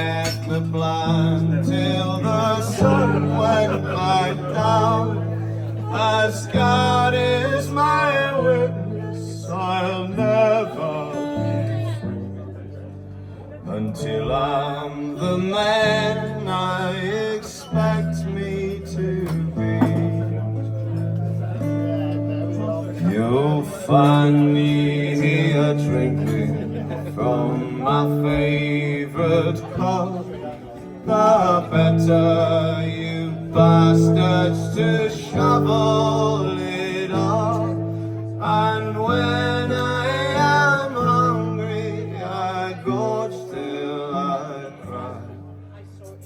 kept the plan till the sun went back down. As God is my witness, I'll never be free until I'm the man I expect me to be. You'll find me here drinking from my favorite cup. The better you bastards to shovel it up. And when I am hungry, I gorge till I cry.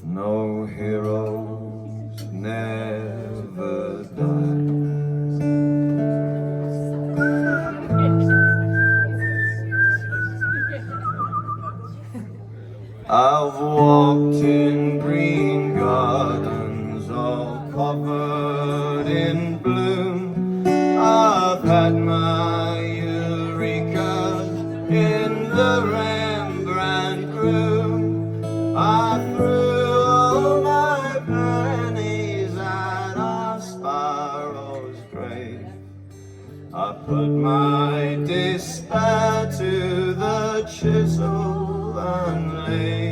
No heroes never die. I've walked in green gardens all covered in bloom. I've had my eureka in the Rembrandt room. I threw all my pennies at a sparrow's grave. I put my despair to the chisel and laid.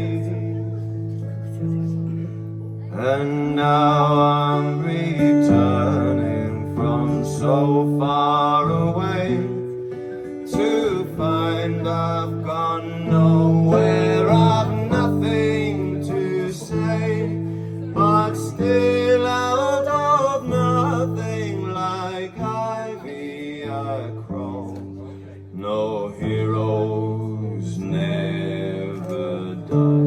And now I'm returning from so far away to find I've gone nowhere, I've nothing to say, but still out of nothing like ivy I crawl. No heroes never die.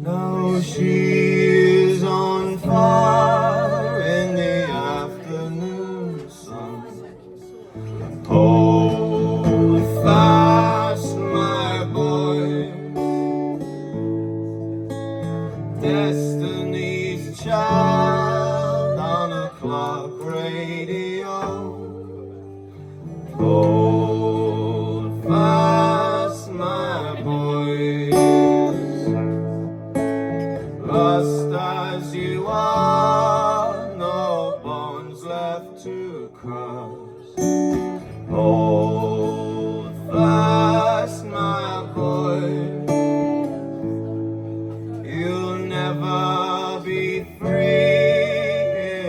Now she is on fire in the afternoon sun. Hold fast, my boy. Destiny's child on a clock radio. Hold fast, my boy. Lost as you are, no bones left to cross. Hold fast, my boy. You'll never be free.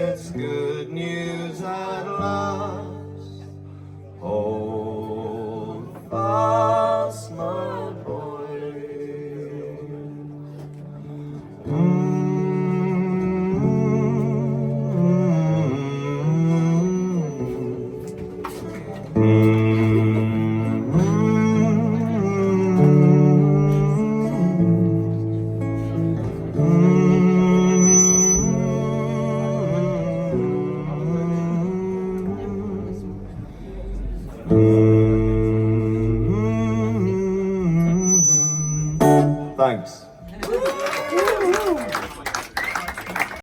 It's good news at last. Hold fast, my boy. Thanks.